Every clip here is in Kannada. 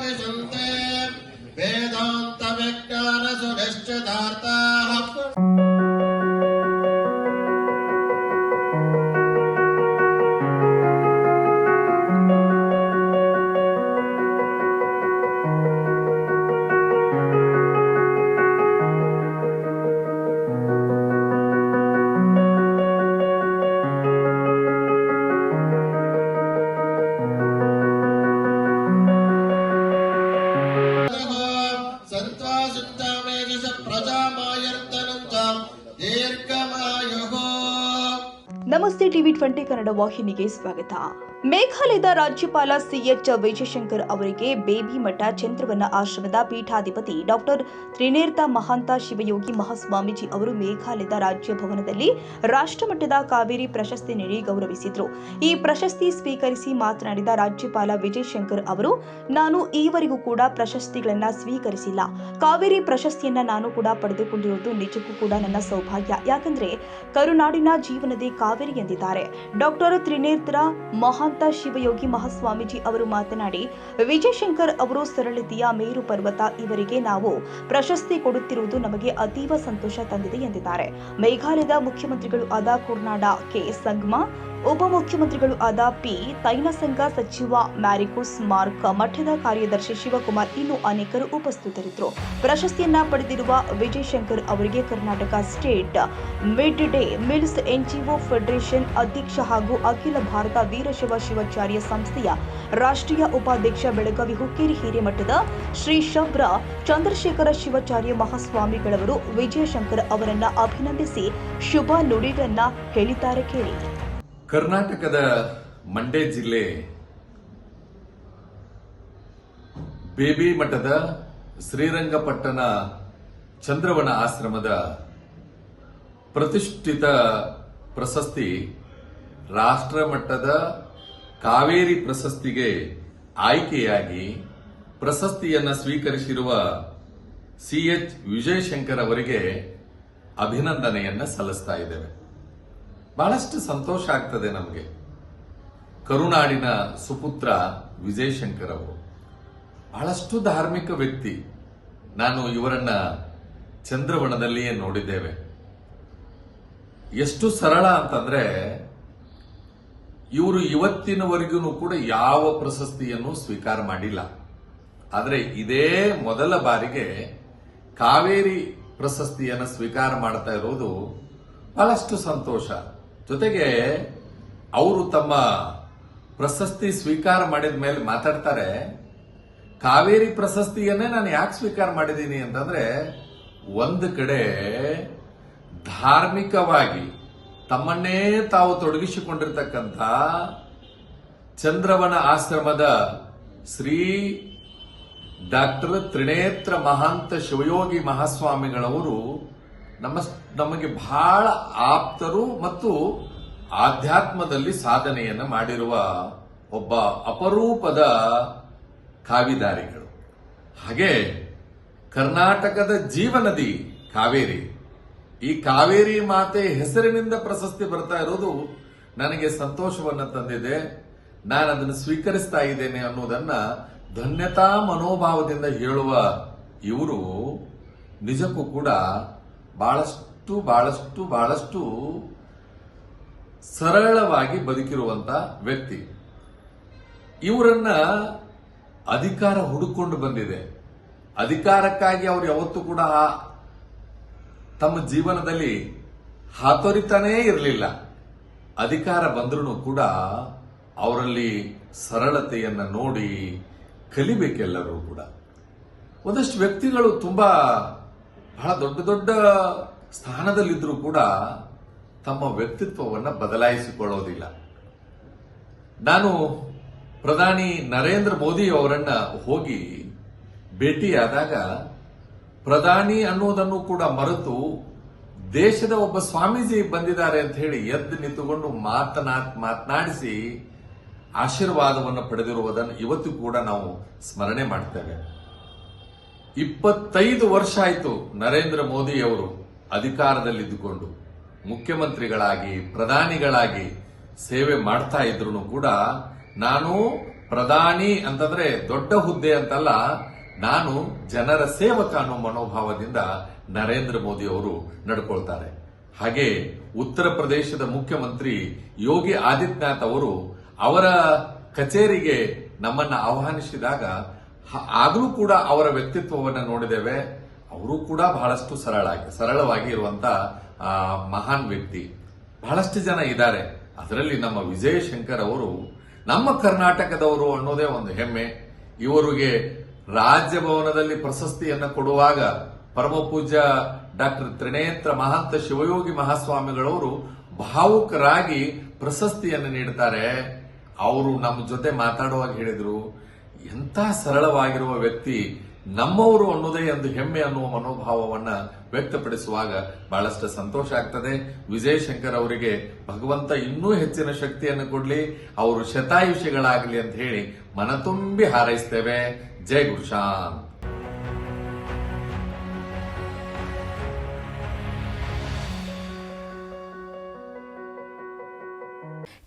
विशन्ते वेदान्तविज्ञानसुनिश्चितार्थाः ನಮಸ್ತೆ ಟಿವಿ 20 ಕನ್ನಡ ವಾಹಿನಿಗೆ ಸ್ವಾಗತ. ಮೇಘಾಲಯದ ರಾಜ್ಯಪಾಲ ಸಿಎಚ್ ವಿಜಯಶಂಕರ್ ಅವರಿಗೆ ಬೇಬಿ ಮಠ ಚಂದ್ರವನ ಆಶ್ರಮದ ಪೀಠಾಧಿಪತಿ ಡಾಕ್ಟರ್ ತ್ರಿನೇತ್ರ ಮಹಾಂತ ಶಿವಯೋಗಿ ಮಹಾಸ್ವಾಮೀಜಿ ಅವರು ಮೇಘಾಲಯದ ರಾಜ್ಯ ಭವನದಲ್ಲಿ ರಾಷ್ಟ್ರಮಟ್ಟದ ಕಾವೇರಿ ಪ್ರಶಸ್ತಿ ನೀಡಿ ಗೌರವಿಸಿದರು. ಈ ಪ್ರಶಸ್ತಿ ಸ್ವೀಕರಿಸಿ ಮಾತನಾಡಿದ ರಾಜ್ಯಪಾಲ ವಿಜಯಶಂಕರ್ ಅವರು, ನಾನು ಈವರೆಗೂ ಕೂಡ ಪ್ರಶಸ್ತಿಗಳನ್ನ ಸ್ವೀಕರಿಸಿಲ್ಲ. ಕಾವೇರಿ ಪ್ರಶಸ್ತಿಯನ್ನ ನಾನು ಕೂಡ ಪಡೆದುಕೊಂಡಿರುವುದು ನಿಜಕ್ಕೂ ಕೂಡ ನನ್ನ ಸೌಭಾಗ್ಯ. ಯಾಕಂದ್ರೆ ಕರುನಾಡಿನ ಜೀವನದೇ ಕಾವೇರಿ ಎಂದಿದ್ದಾರೆ. ಡಾಕ್ಟರ್ ತ್ರಿನೇತ್ರ ಮಹಾಂತ ಶಿವಯೋಗಿ ಮಹಾಸ್ವಾಮೀಜಿ ಅವರು ಮಾತನಾಡಿ, ವಿಜಯಶಂಕರ್ ಅವರು ಸರಳತೆಯ ಮೇರು ಪರ್ವತ. ಇವರಿಗೆ ನಾವು ಪ್ರಶಸ್ತಿ ಕೊಡುತ್ತಿರುವುದು ನಮಗೆ ಅತೀವ ಸಂತೋಷ ತಂದಿದೆ ಎಂದಿದ್ದಾರೆ. ಮೇಘಾಲಯದ ಮುಖ್ಯಮಂತ್ರಿಗಳು ಆದ ಕುರ್ನಾಡ ಕೆ ಸಂಗಮ, ಉಪಮುಖ್ಯಮಂತ್ರಿಗಳು ಆದ ಪಿ ತೈನಸಂಗ, ಸಚಿವ ಮ್ಯಾರಿಕುಸ್ ಮಾರ್ಕ್, ಮಠದ ಕಾರ್ಯದರ್ಶಿ ಶಿವಕುಮಾರ್ ಇನ್ನೂ ಅನೇಕರು ಉಪಸ್ಥಿತರಿದ್ದರು. ಪ್ರಶಸ್ತಿಯನ್ನ ಪಡೆದಿರುವ ವಿಜಯಶಂಕರ್ ಅವರಿಗೆ Karnataka state mid day meals NGO federation ಅಧ್ಯಕ್ಷ ಹಾಗೂ ಅಖಿಲ ಭಾರತ ವೀರಶೈವ ಶಿವಾಚಾರ್ಯ ಸಂಸ್ಥೆಯ ರಾಷ್ಟ್ರೀಯ ಉಪಾಧ್ಯಕ್ಷ, ಬೆಳಗಾವಿ ಹುಕ್ಕೇರಿ ಹಿರೇಮಠದ ಶ್ರೀ ಶಬ್ರ ಚಂದ್ರಶೇಖರ ಶಿವಾಚಾರ್ಯ ಮಹಾಸ್ವಾಮಿಗಳವರು ವಿಜಯಶಂಕರ್ ಅವರನ್ನ ಅಭಿನಂದಿಸಿ ಶುಭ ನುಡಿಗಳನ್ನ ಹೇಳಿದ್ದಾರೆ. ಕೇಳಿ. ಕರ್ನಾಟಕದ ಮಂಡ್ಯ ಜಿಲ್ಲೆ ಬೇಬಿ ಮಠದ ಶ್ರೀರಂಗಪಟ್ಟಣ ಚಂದ್ರವನ ಆಶ್ರಮದ ಪ್ರತಿಷ್ಠಿತ ಪ್ರಶಸ್ತಿ ರಾಷ್ಟ್ರಮಟ್ಟದ ಕಾವೇರಿ ಪ್ರಶಸ್ತಿಗೆ ಆಯ್ಕೆಯಾಗಿ ಪ್ರಶಸ್ತಿಯನ್ನು ಸ್ವೀಕರಿಸಿರುವ ಸಿಎಚ್ ವಿಜಯಶಂಕರ್ ಅವರಿಗೆ ಅಭಿನಂದನೆಯನ್ನ ಸಲ್ಲಿಸ್ತಾ ಇದ್ದೇವೆ. ಬಹಳಷ್ಟು ಸಂತೋಷ ಆಗ್ತದೆ ನಮಗೆ. ಕರುನಾಡಿನ ಸುಪುತ್ರ ವಿಜಯಶಂಕರ್ ಅವರು ಬಹಳಷ್ಟು ಧಾರ್ಮಿಕ ವ್ಯಕ್ತಿ. ನಾನು ಇವರನ್ನ ಚಂದ್ರವನದಲ್ಲಿಯೇ ನೋಡಿದ್ದೇವೆ. ಎಷ್ಟು ಸರಳ ಅಂತಂದ್ರೆ, ಇವರು ಇವತ್ತಿನವರೆಗೂ ಕೂಡ ಯಾವ ಪ್ರಶಸ್ತಿಯನ್ನು ಸ್ವೀಕಾರ ಮಾಡಿಲ್ಲ. ಆದರೆ ಇದೇ ಮೊದಲ ಬಾರಿಗೆ ಕಾವೇರಿ ಪ್ರಶಸ್ತಿಯನ್ನು ಸ್ವೀಕಾರ ಮಾಡ್ತಾ ಇರೋದು ಬಹಳಷ್ಟು ಸಂತೋಷ. ಜೊತೆಗೆ ಅವರು ತಮ್ಮ ಪ್ರಶಸ್ತಿ ಸ್ವೀಕಾರ ಮಾಡಿದ ಮೇಲೆ ಮಾತಾಡ್ತಾರೆ, ಕಾವೇರಿ ಪ್ರಶಸ್ತಿಯನ್ನೇ ನಾನು ಯಾಕೆ ಸ್ವೀಕಾರ ಮಾಡಿದ್ದೀನಿ ಅಂತಂದ್ರೆ, ಒಂದು ಕಡೆ ಧಾರ್ಮಿಕವಾಗಿ ತಮ್ಮನ್ನೇ ತಾವು ತೊಡಗಿಸಿಕೊಂಡಿರ್ತಕ್ಕಂಥ ಚಂದ್ರವನ ಆಶ್ರಮದ ಶ್ರೀ ಡಾಕ್ಟರ್ ತ್ರಿನೇತ್ರ ಮಹಾಂತ ಶಿವಯೋಗಿ ಮಹಾಸ್ವಾಮಿಗಳವರು ನಮಗೆ ಬಹಳ ಆಪ್ತರು ಮತ್ತು ಆಧ್ಯಾತ್ಮದಲ್ಲಿ ಸಾಧನೆಯನ್ನು ಮಾಡಿರುವ ಒಬ್ಬ ಅಪರೂಪದ ಕಾವಿದಾರಿಗಳು. ಹಾಗೆ ಕರ್ನಾಟಕದ ಜೀವನದಿ ಕಾವೇರಿ. ಈ ಕಾವೇರಿ ಮಾತೆ ಹೆಸರಿನಿಂದ ಪ್ರಶಸ್ತಿ ಬರ್ತಾ ಇರೋದು ನನಗೆ ಸಂತೋಷವನ್ನು ತಂದಿದೆ. ನಾನು ಅದನ್ನು ಸ್ವೀಕರಿಸ್ತಾ ಇದ್ದೇನೆ ಅನ್ನೋದನ್ನ ಧನ್ಯತಾ ಮನೋಭಾವದಿಂದ ಹೇಳುವ ಇವರು ನಿಜಕ್ಕೂ ಕೂಡ ಬಹಳಷ್ಟು ಬಹಳಷ್ಟು ಬಹಳಷ್ಟು ಸರಳವಾಗಿ ಬದುಕಿರುವಂತ ವ್ಯಕ್ತಿ. ಇವರನ್ನ ಅಧಿಕಾರ ಹುಡುಕೊಂಡು ಬಂದಿದೆ. ಅಧಿಕಾರಕ್ಕಾಗಿ ಅವರು ಯಾವತ್ತೂ ಕೂಡ ತಮ್ಮ ಜೀವನದಲ್ಲಿ ಹಾತೊರಿತಾನೇ ಇರಲಿಲ್ಲ. ಅಧಿಕಾರ ಬಂದ್ರೂ ಕೂಡ ಅವರಲ್ಲಿ ಸರಳತೆಯನ್ನ ನೋಡಿ ಕಲಿಬೇಕೆಲ್ಲರೂ ಕೂಡ. ಒಂದಷ್ಟು ವ್ಯಕ್ತಿಗಳು ತುಂಬಾ ಬಹಳ ದೊಡ್ಡ ದೊಡ್ಡ ಸ್ಥಾನದಲ್ಲಿದ್ರೂ ಕೂಡ ತಮ್ಮ ವ್ಯಕ್ತಿತ್ವವನ್ನು ಬದಲಾಯಿಸಿಕೊಳ್ಳೋದಿಲ್ಲ. ನಾನು ಪ್ರಧಾನಿ ನರೇಂದ್ರ ಮೋದಿ ಅವರನ್ನ ಹೋಗಿ ಭೇಟಿಯಾದಾಗ ಪ್ರಧಾನಿ ಅನ್ನೋದನ್ನು ಕೂಡ ಮರೆತು ದೇಶದ ಒಬ್ಬ ಸ್ವಾಮೀಜಿ ಬಂದಿದ್ದಾರೆ ಅಂತ ಹೇಳಿ ಎದ್ದು ನಿಂತುಕೊಂಡು ಮಾತನಾಡಿಸಿ ಆಶೀರ್ವಾದವನ್ನು ಪಡೆದಿರುವುದನ್ನು ಇವತ್ತು ಕೂಡ ನಾವು ಸ್ಮರಣೆ ಮಾಡ್ತೇವೆ. 25 ವರ್ಷ ಆಯಿತು ನರೇಂದ್ರ ಮೋದಿ ಅವರು ಅಧಿಕಾರದಲ್ಲಿದ್ದುಕೊಂಡು ಮುಖ್ಯಮಂತ್ರಿಗಳಾಗಿ ಪ್ರಧಾನಿಗಳಾಗಿ ಸೇವೆ ಮಾಡ್ತಾ ಇದ್ರು ಕೂಡ ನಾನು ಪ್ರಧಾನಿ ಅಂತಂದ್ರೆ ದೊಡ್ಡ ಹುದ್ದೆ ಅಂತಲ್ಲ, ನಾನು ಜನರ ಸೇವಕ ಅನ್ನೋ ಮನೋಭಾವದಿಂದ ನರೇಂದ್ರ ಮೋದಿ ಅವರು ನಡ್ಕೊಳ್ತಾರೆ. ಹಾಗೆ ಉತ್ತರ ಪ್ರದೇಶದ ಮುಖ್ಯಮಂತ್ರಿ ಯೋಗಿ ಆದಿತ್ಯನಾಥ್ ಅವರು ಅವರ ಕಚೇರಿಗೆ ನಮ್ಮನ್ನ ಆಹ್ವಾನಿಸಿದಾಗ ಆಗಲೂ ಕೂಡ ಅವರ ವ್ಯಕ್ತಿತ್ವವನ್ನು ನೋಡಿದ್ದೇವೆ. ಅವರು ಕೂಡ ಬಹಳಷ್ಟು ಸರಳವಾಗಿ ಇರುವಂತ ಮಹಾನ್ ವ್ಯಕ್ತಿ. ಬಹಳಷ್ಟು ಜನ ಇದ್ದಾರೆ. ಅದರಲ್ಲಿ ನಮ್ಮ ವಿಜಯ ಶಂಕರ್ ಅವರು ನಮ್ಮ ಕರ್ನಾಟಕದವರು ಅನ್ನೋದೇ ಒಂದು ಹೆಮ್ಮೆ. ಇವರಿಗೆ ರಾಜಭವನದಲ್ಲಿ ಪ್ರಶಸ್ತಿಯನ್ನು ಕೊಡುವಾಗ ಪರಮ ಪೂಜ್ಯ ಡಾಕ್ಟರ್ ತ್ರಿನೇತ್ರ ಮಹಾಂತ ಶಿವಯೋಗಿ ಮಹಾಸ್ವಾಮಿಗಳವರು ಭಾವುಕರಾಗಿ ಪ್ರಶಸ್ತಿಯನ್ನು ನೀಡುತ್ತಾರೆ. ಅವರು ನಮ್ಮ ಜೊತೆ ಮಾತಾಡುವಾಗ ಹೇಳಿದ್ರು, ಎಂಥ ಸರಳವಾಗಿರುವ ವ್ಯಕ್ತಿ, ನಮ್ಮವರು ಅನ್ನೋದೇ ಒಂದು ಹೆಮ್ಮೆ ಅನ್ನುವ ಮನೋಭಾವವನ್ನ ವ್ಯಕ್ತಪಡಿಸುವಾಗ ಬಹಳಷ್ಟು ಸಂತೋಷ ಆಗ್ತದೆ. ವಿಜಯ ಶಂಕರ್ ಅವರಿಗೆ ಭಗವಂತ ಇನ್ನೂ ಹೆಚ್ಚಿನ ಶಕ್ತಿಯನ್ನು ಕೊಡ್ಲಿ, ಅವರು ಶತಾಯುಷಿಗಳಾಗಲಿ ಅಂತ ಹೇಳಿ ಮನತುಂಬಿ ಹಾರೈಸ್ತೇವೆ. ಜೈ ಗುರುಶಾಂತ್.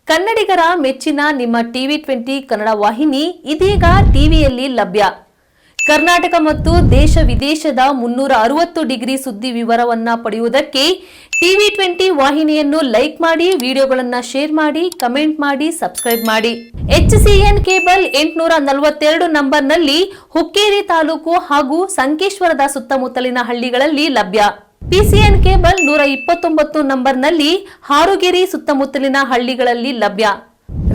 ಕನ್ನಡಿಗರ ಮೆಚ್ಚಿನ ನಿಮ್ಮ ಟಿವಿ 20 ಕನ್ನಡ ವಾಹಿನಿ ಇದೀಗ ಟಿವಿಯಲ್ಲಿ ಲಭ್ಯ. ಕರ್ನಾಟಕ ಮತ್ತು ದೇಶ ವಿದೇಶದ 360 ಡಿಗ್ರಿ ಸುದ್ದಿ ವಿವರವನ್ನ ಪಡೆಯುವುದಕ್ಕೆ ಟಿವಿ 20 ವಾಹಿನಿಯನ್ನು ಲೈಕ್ ಮಾಡಿ, ವಿಡಿಯೋಗಳನ್ನು ಶೇರ್ ಮಾಡಿ, ಕಮೆಂಟ್ ಮಾಡಿ, ಸಬ್ಸ್ಕ್ರೈಬ್ ಮಾಡಿ. HCN ಕೇಬಲ್ 842 ನಂಬರ್ನಲ್ಲಿ ಹುಕ್ಕೇರಿ ತಾಲೂಕು ಹಾಗೂ ಸಂಕೇಶ್ವರದ ಸುತ್ತಮುತ್ತಲಿನ ಹಳ್ಳಿಗಳಲ್ಲಿ ಲಭ್ಯ. PCN ಕೇಬಲ್ 129 ನಂಬರ್ನಲ್ಲಿ ಹಾರುಗೆರೆ ಸುತ್ತಮುತ್ತಲಿನ ಹಳ್ಳಿಗಳಲ್ಲಿ ಲಭ್ಯ.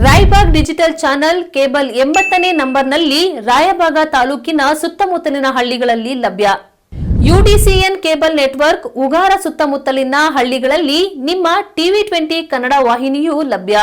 ರಾಯಬಾಗ್ ಡಿಜಿಟಲ್ ಚಾನೆಲ್ ಕೇಬಲ್ 80ನೇ ನಂಬರ್ನಲ್ಲಿ ರಾಯಬಾಗ ತಾಲೂಕಿನ ಸುತ್ತಮುತ್ತಲಿನ ಹಳ್ಳಿಗಳಲ್ಲಿ ಲಭ್ಯ. UDCN ಕೇಬಲ್ ನೆಟ್ವರ್ಕ್ ಉಗಾರ ಸುತ್ತಮುತ್ತಲಿನ ಹಳ್ಳಿಗಳಲ್ಲಿ ನಿಮ್ಮ ಟಿವಿ 20 ಕನ್ನಡ ವಾಹಿನಿಯೂ ಲಭ್ಯ.